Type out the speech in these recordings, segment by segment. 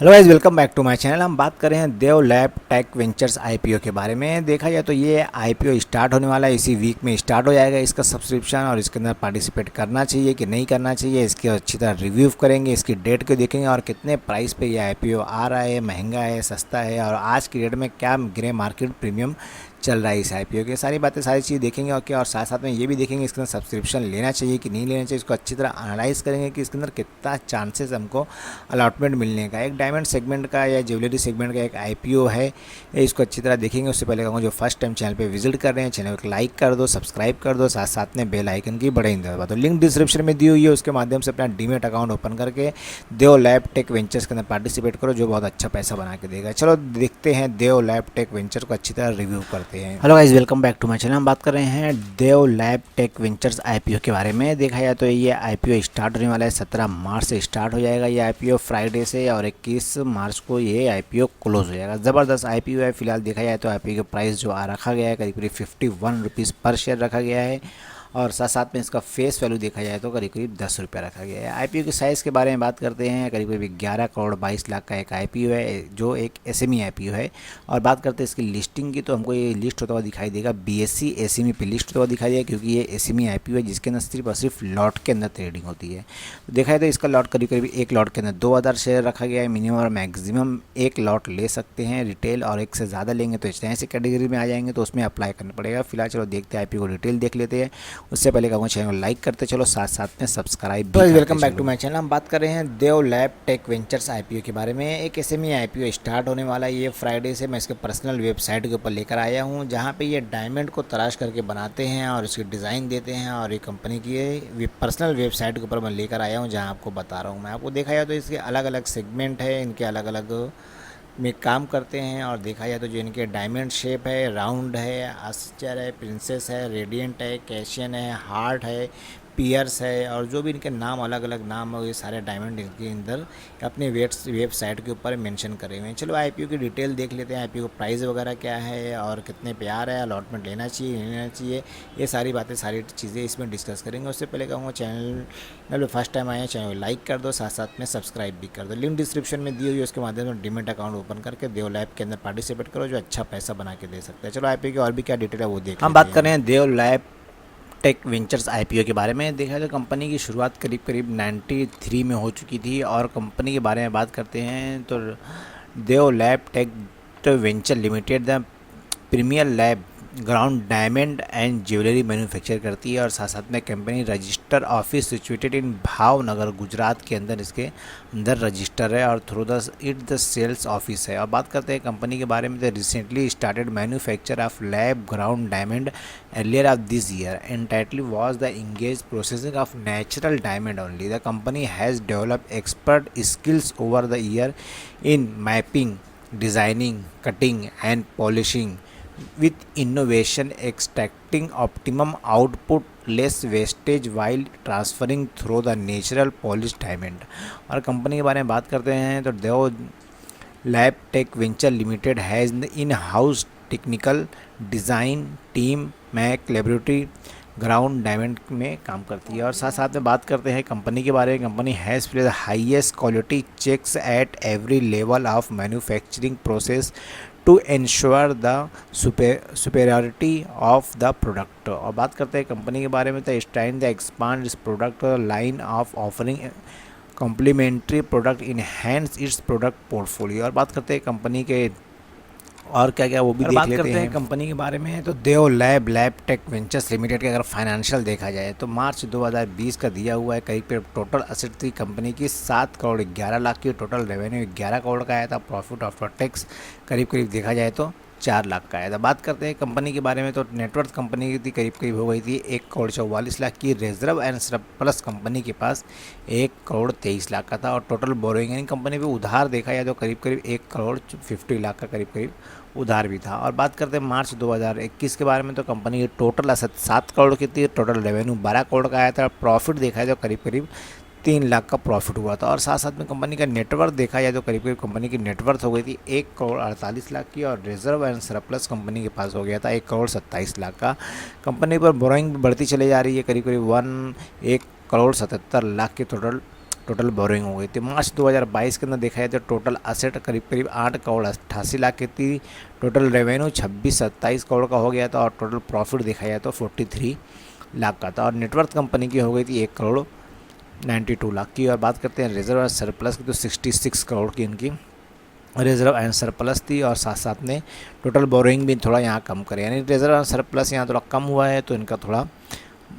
Hello guys, welcome back to my channel. हम बात कर रहे हैं Dev lab tech ventures IPO के बारे में। देखा जाए तो ये आईपीओ स्टार्ट होने वाला है, इसी वीक में स्टार्ट हो जाएगा इसका सब्सक्रिप्शन। और इसके अंदर पार्टिसिपेट करना चाहिए कि नहीं करना चाहिए, इसकी अच्छी तरह रिव्यू करेंगे, इसकी डेट को देखेंगे और कितने प्राइस पे ये आईपीओ आ रहा है, महंगा है, सस्ता है, और आज की डेट में क्या ग्रे मार्केट प्रीमियम चल रहा है इस आईपीओ की। सारी बातें, सारी चीज़ देखेंगे और साथ साथ में ये भी देखेंगे इसके अंदर सब्सक्रिप्शन लेना चाहिए कि नहीं लेना चाहिए। इसको अच्छी तरह एनालाइज करेंगे कि इसके अंदर कितना चांसेस हमको अलॉटमेंट मिलने का। एक डायमंड सेगमेंट का या ज्वेलरी सेगमेंट का एक आईपीओ है, इसको अच्छी तरह देखेंगे। उससे पहले कहूँगा जो फर्स्ट टाइम चैनल पे विजिट कर रहे हैं, चैनल को लाइक कर दो, सब्सक्राइब कर दो, साथ साथ में बेल आइकन की बड़े दबा दो। लिंक डिस्क्रिप्शन में दी हुई है, उसके माध्यम से अपना डीमेट अकाउंट ओपन करके देव लैब टेक वेंचर्स के अंदर पार्टिसिपेट करो, जो बहुत अच्छा पैसा बना के देगा। चलो देखते हैं देव लैब टेक वेंचर को अच्छी तरह रिव्यू करते हैं। Hello guys, welcome back to my channel. हम बात कर रहे हैं Dev lab tech ventures IPO के बारे में। देखा जाए तो ये आईपीओ स्टार्ट होने वाला है, 17 मार्च से स्टार्ट हो जाएगा ये आईपीओ फ्राइडे से, और 21 मार्च को ये आईपीओ क्लोज हो जाएगा। ज़बरदस्त आईपीओ है। फिलहाल देखा जाए तो आईपीओ का प्राइस जो रखा गया है करीब करीब 51 रुपीज़ पर शेयर रखा गया है, और साथ साथ में इसका फेस वैल्यू देखा जाए तो करीब करीब 10 रुपये रखा गया है। आईपीओ के साइज़ के बारे में बात करते हैं, करीब करीब 11 करोड़ 22 लाख का एक आईपीओ है, जो एक एसएमई आईपीओ है। और बात करते हैं इसकी लिस्टिंग की, तो हमको ये लिस्ट होता हुआ दिखाई देगा, बीएससी एसएमई पे लिस्ट होता हुआ दिखाई देगा, क्योंकि ये एसएमई आईपीओ है जिसके अंदर सिर्फ और सिर्फ लॉट के अंदर ट्रेडिंग होती है। तो देखा जाए तो इसका लॉट करीब करीब एक लॉट के अंदर 2000 शेयर रखा गया है। मिनिमम और मैक्सिमम एक लॉट ले सकते हैं रिटेल, और एक से ज़्यादा लेंगे तो इस तरह से कैटेगरी में आ जाएंगे, तो उसमें अप्लाई करना पड़ेगा। फिलहाल चलो देखते हैं आईपीओ को डिटेल देख लेते हैं। उससे पहले कहूँगा चैनल को लाइक करते चलो, साथ साथ में सब्सक्राइब भी करते। Welcome back to my channel. हम बात कर रहे हैं Dev lab tech ventures IPO के बारे में। एक एसएमई आईपीओ स्टार्ट होने वाला है ये फ्राइडे से। मैं इसके पर्सनल वेबसाइट के ऊपर लेकर आया हूँ, जहाँ पे ये डायमंड को तराश करके बनाते हैं और इसकी डिज़ाइन देते हैं, और ये कंपनी की पर्सनल वेबसाइट के ऊपर मैं लेकर आया हूँ, जहाँ आपको बता रहा हूँ मैं। आपको देखा जाए तो इसके अलग अलग सेगमेंट है, इनके अलग अलग में काम करते हैं। और देखा जाए तो जो इनके डायमंड शेप है, राउंड है, आस्चर है, प्रिंसेस है, रेडियंट है, कैशियन है, हार्ट है, पियर्स है, और जो भी इनके नाम अलग अलग नाम है, ये सारे डायमंड इनके अंदर अपने वेबसाइट के ऊपर मेंशन करे हुए हैं। चलो आईपीओ की डिटेल देख लेते हैं, आईपीओ का प्राइस वगैरह क्या है और कितने पे आ रहा है, अलॉटमेंट लेना चाहिए नहीं लेना चाहिए, ये सारी बातें, सारी चीज़ें इसमें डिस्कस करेंगे। उससे पहले कहूँगा चैनल फर्स्ट टाइम आए हैं, चैनल को लाइक कर दो, साथ साथ में सब्सक्राइब भी कर दो। लिंक डिस्क्रिप्शन में दी हुई है, उसके माध्यम से डीमेट अकाउंट ओपन करके देव लैब के अंदर पार्टिसिपेट करो, जो अच्छा पैसा बना के दे सकते हैं। चलो आईपीओ की और भी क्या डिटेल है वो देख हम बात कर रहे हैं Dev lab tech ventures IPO के बारे में। देखा तो कंपनी की शुरुआत करीब करीब 93 में हो चुकी थी। और कंपनी के बारे में बात करते हैं तो Dev lab tech venture limited the premier lab ground diamond and jewellery manufacture करती है, और साथ साथ में company register office situated in Bhavnagar Gujarat के अंदर इसके अंदर रजिस्टर है, और थ्रू द सेल्स ऑफिस है। और बात करते हैं कंपनी के बारे में, तो recently started manufacture of lab ground diamond earlier of this year, entitled was the engaged processing of natural diamond only. The company has developed expert skills over the year in mapping, designing, cutting and polishing with innovation, extracting optimum output, less wastage while transferring through the natural polished diamond. और company के बारे में बात करते हैं तो Dev lab tech venture limited has in house technical design team में collaborative ground diamond में काम करती है। और साथ साथ में बात करते हैं कंपनी के बारे में। Company has place the highest quality checks at every level of manufacturing process to ensure the superiority of the product. और बात करते हैं कंपनी के बारे में, तो stain the expand is product line of offering complementary product enhance its product portfolio. और बात करते हैं कंपनी के और क्या क्या वो भी देख लेते हैं कंपनी के बारे में। तो Dev lab tech ventures limited के अगर फाइनेंशियल देखा जाए तो मार्च 2020 का दिया हुआ है। करीब टोटल असेट थी कंपनी की 7 करोड़ 11 लाख की, टोटल रेवेन्यू 11 करोड़ का आया था, प्रॉफिट आफ्टर टैक्स करीब देखा जाए तो 4 लाख का आया था। बात करते हैं कंपनी के बारे में, तो नेटवर्थ कंपनी की थी करीब हो गई थी 1 करोड़ 44 लाख की। रिजर्व एंड सरप्लस कंपनी के पास 1 करोड़ 23 लाख का था, और टोटल बोरोइंग यानी कंपनी पे उधार देखा जाए तो करीब 1 करोड़ 50 लाख का करीब उधार भी था। और बात करते हैं मार्च 2021 के बारे में, तो कंपनी की टोटल असेट 7 करोड़ की थी, टोटल रेवेन्यू 12 करोड़ का आया था, प्रॉफिट देखा जाए तो करीब 3 लाख का प्रॉफिट हुआ था। और साथ साथ में कंपनी का नेटवर्थ देखा जाए तो करीब कंपनी की नेटवर्थ हो गई थी 1 करोड़ 48 लाख की, और रिजर्व एंड सरप्लस कंपनी के पास हो गया था 1 करोड़ 27 लाख का। कंपनी पर बोरोइंग बढ़ती चली जा रही है, करीब 1 करोड़ 77 लाख की टोटल बोरोइंग हो गई थी। मार्च 2022 के अंदर देखा जाए तो टोटल असेट करीब करीब 8 करोड़ 88 लाख की थी। टोटल रेवेन्यू 26-27 करोड़ का हो गया था और टोटल प्रॉफिट देखा जाए तो 43 लाख का था। और नेटवर्थ कंपनी की हो गई थी 1 करोड़ 92 लाख की। और बात करते हैं रिजर्व और सरप्लस की, तो 66 करोड़ की इनकी रिजर्व एंड सरप्लस थी। और साथ साथ में टोटल बोरोइंग भी थोड़ा यहाँ कम करे, यानी रिजर्व एंड सरप्लस यहाँ थोड़ा कम हुआ है तो इनका थोड़ा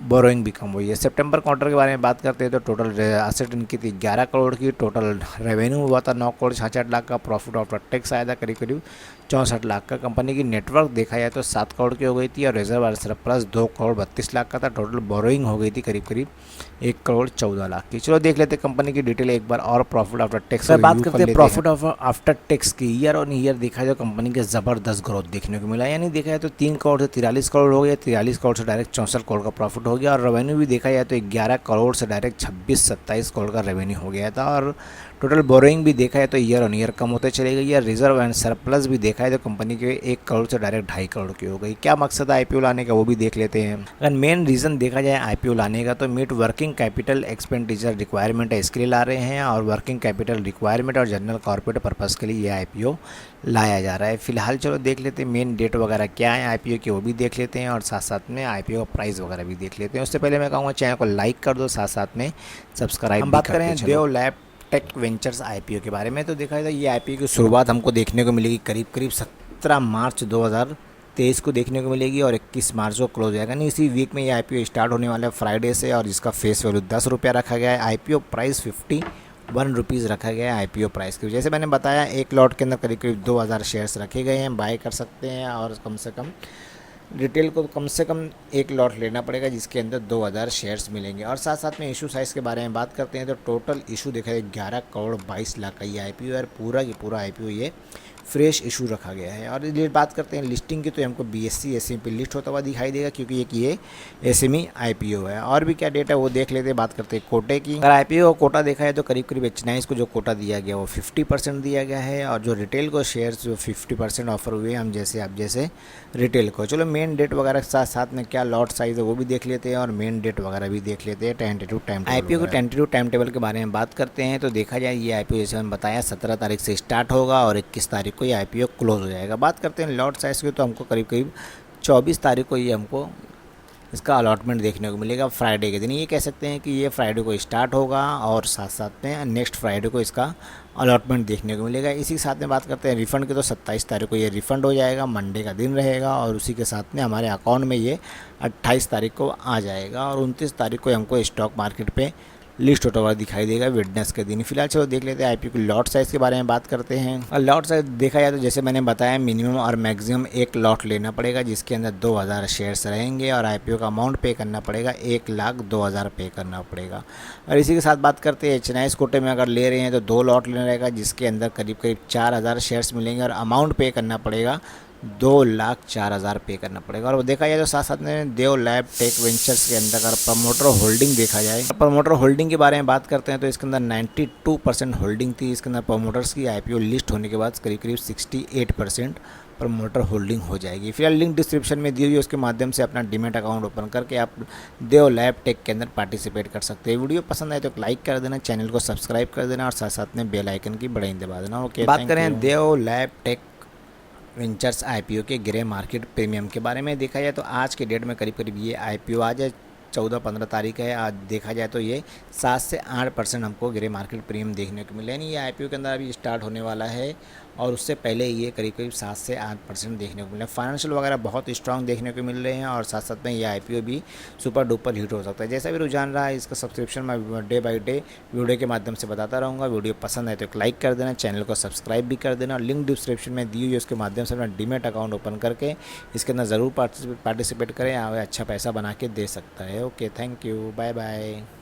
बोरोइंग भी कम हुई है। सितंबर क्वार्टर के बारे में बात करते हैं तो टोटल एसेट इनकी थी 11 करोड़ की। टोटल रेवेन्यू हुआ था 9 करोड़ 66 लाख का। प्रॉफिट आफ्टर टैक्स आया था करीब करीब 64 लाख का। कंपनी की नेटवर्क देखा जाए तो 7 करोड़ की हो गई थी और रिजर्व और सरप्लस 2 करोड़ 32 लाख का था। टोटल बोरोइंग हो गई थी करीब करीब 1 करोड़ 14 लाख की। चलो देख लेते हैं कंपनी की डिटेल एक बार और प्रॉफिट आफ्टर टैक्स बात करते हैं। प्रॉफिट आफ्टर टैक्स की ईयर ऑन ईयर देखा जाए तो कंपनी के ज़बरदस्त ग्रोथ देखने को मिला, यानी देखा जाए तो 3 करोड़ से 43 करोड़ हो गया, 43 करोड़ से डायरेक्ट 64 करोड़ का प्रॉफिट हो गया। और रेवेन्यू भी देखा जाए तो 11 करोड़ से डायरेक्ट 26-27 करोड़ का रेवेन्यू हो गया था। और टोटल बोरोइंग भी देखा है तो ईयर ऑन ईयर कम होते चले गई है। रिजर्व एंड सरप्लस भी देखा है तो कंपनी के 1 करोड़ से डायरेक्ट 2.5 करोड़ की हो गई। क्या मकसद है आईपीओ लाने का वो भी देख लेते हैं। अगर मेन रीज़न देखा जाए आईपीओ लाने का तो meet working capital expenditure requirement है, इसके लिए ला रहे हैं। और वर्किंग कैपिटल रिक्वायरमेंट और जनरल कॉर्पोरेट पर्पज़ के लिए ये आईपीओ लाया जा रहा है। फिलहाल चलो देख लेते हैं मेन डेट वगैरह क्या है आईपीओ की, वो भी देख लेते हैं और साथ साथ में आईपीओ का प्राइस वगैरह भी देख लेते हैं। उससे पहले मैं कहूँगा चैनल को लाइक कर दो, साथ साथ में सब्सक्राइब। हम बात करें देव लैब टेक वेंचर्स आईपीओ के बारे में तो देखा जाए ये आईपीओ की शुरुआत हमको देखने को मिलेगी करीब करीब 17 मार्च 2023 को देखने को मिलेगी और 21 मार्च को क्लोज हो जाएगा। नहीं, इसी वीक में ये आईपीओ स्टार्ट होने वाला है फ्राइडे से। और इसका फेस वैल्यू 10 रुपया रखा गया है। आईपीओ प्राइस 51 रुपीज़ रखा गया है आईपीओ प्राइस की। जैसे मैंने बताया एक लॉट के अंदर करीब करीब 2000 शेयर्स रखे गए हैं, बाय कर सकते हैं। और कम से कम रिटेल को कम से कम एक लॉट लेना पड़ेगा जिसके अंदर 2000 शेयर्स मिलेंगे। और साथ साथ में इशू साइज़ के बारे में बात करते हैं तो टोटल इशू देखा जाए 11 करोड़ 22 लाख का ये आईपीओ है। पूरा की पूरा आईपीओ ये फ्रेश इशू रखा गया है। और ये बात करते हैं लिस्टिंग की तो हमको बीएससी एसएमई पे लिस्ट होता हुआ दिखाई देगा क्योंकि ये एसएमई आईपीओ है। और भी क्या डेट है वो देख लेते हैं। बात करते हैं कोटे की। अगर आईपीओ कोटा देखा है तो करीब करीब एच9 को जो कोटा दिया गया वो 50% दिया गया है। और जो रिटेल को शेयर्स जो 50% ऑफर हुए हम जैसे आप जैसे रिटेल को। चलो मेन डेट वगैरह के साथ साथ में क्या लॉट साइज़ है वो भी देख लेते हैं और मेन डेट वगैरह भी देख लेते हैं। टेंटेटिव टाइम आईपीओ के टेंटेटिव टाइम टेबल के बारे में बात करते हैं तो देखा जाए ये आईपीओ जैसे मैंने बताया 17 तारीख से स्टार्ट होगा और 21 तारीख को ये आईपीओ क्लोज हो जाएगा। बात करते हैं लॉट साइज़ की तो हमको करीब करीब 24 तारीख को ये हमको इसका अलॉटमेंट देखने को मिलेगा फ्राइडे के दिन। ये कह सकते हैं कि ये फ्राइडे को स्टार्ट होगा और साथ साथ में नेक्स्ट फ्राइडे को इसका अलॉटमेंट देखने को मिलेगा। इसी के साथ में बात करते हैं रिफ़ंड की तो 27 तारीख को ये रिफ़ंड हो जाएगा, मंडे का दिन रहेगा। और उसी के साथ में हमारे अकाउंट में ये 28 तारीख को आ जाएगा और 29 तारीख को हमको स्टॉक मार्केट पे लिस्ट होता हुआ दिखाई देगा वेडनेस के दिन। फिलहाल चलो देख लेते हैं आईपीओ की लॉट साइज़ के बारे में बात करते हैं। और लॉट साइज़ देखा जाए तो जैसे मैंने बताया मिनिमम और मैक्सिमम एक लॉट लेना पड़ेगा जिसके अंदर 2000 शेयर्स रहेंगे और आईपीओ का अमाउंट पे करना पड़ेगा 1,02,000 पे करना पड़ेगा। और इसी के साथ बात करते हैं एच9 कोटे में अगर ले रहे हैं तो 2 लॉट लेना रहेगा जिसके अंदर करीब करीब 4000 शेयर्स मिलेंगे और अमाउंट पे करना पड़ेगा 2,04,000 पे करना पड़ेगा। और वो देखा जाए तो साथ साथ में देव लैब टेक वेंचर्स के अंदर अगर प्रमोटर होल्डिंग देखा जाए, प्रमोटर होल्डिंग के बारे में बात करते हैं तो इसके अंदर 92% होल्डिंग थी। इसके अंदर प्रमोटर्स की आईपीओ लिस्ट होने के बाद करीब करीब 68% प्रमोटर होल्डिंग हो जाएगी। फिलहाल लिंक डिस्क्रिप्शन में दी हुई है, उसके माध्यम से अपना डीमैट अकाउंट ओपन करके आप देव लैब टेक के अंदर पार्टिसिपेट कर सकते हैं। वीडियो पसंद आए तो लाइक कर देना, चैनल को सब्सक्राइब कर देना और साथ साथ में बेल आइकन की बटन दबा देना। ओके, बात करें देव लैब टेक वेंचर्स आईपीओ के ग्रे मार्केट प्रीमियम के बारे में देखा जाए तो आज के डेट में करीब करीब ये आईपीओ आज 14-15 तारीख है। आज देखा जाए तो ये 7 से 8% हमको ग्रे मार्केट प्रीमियम देखने को मिले। नहीं, ये आईपीओ के अंदर अभी स्टार्ट होने वाला है और उससे पहले ये करीब करीब 7 से 8% देखने को मिले। फाइनेंशियल वगैरह बहुत स्ट्रांग देखने को मिल रहे हैं और साथ साथ में ये आईपीओ भी सुपर डुपर हिट हो सकता है। जैसा भी रुझान रहा है इसका सब्सक्रिप्शन मैं डे बाई डे वीडियो के माध्यम से बताता रहूँगा। वीडियो पसंद आए तो एक लाइक कर देना, चैनल को सब्सक्राइब भी कर देना। लिंक डिस्क्रिप्शन में दी हुई है, उसके माध्यम से अपना डीमैट अकाउंट ओपन करके इसके अंदर ज़रूर पार्टिसिपेट करें, अच्छा पैसा बना के दे सकता है। Okay, thank you, bye bye.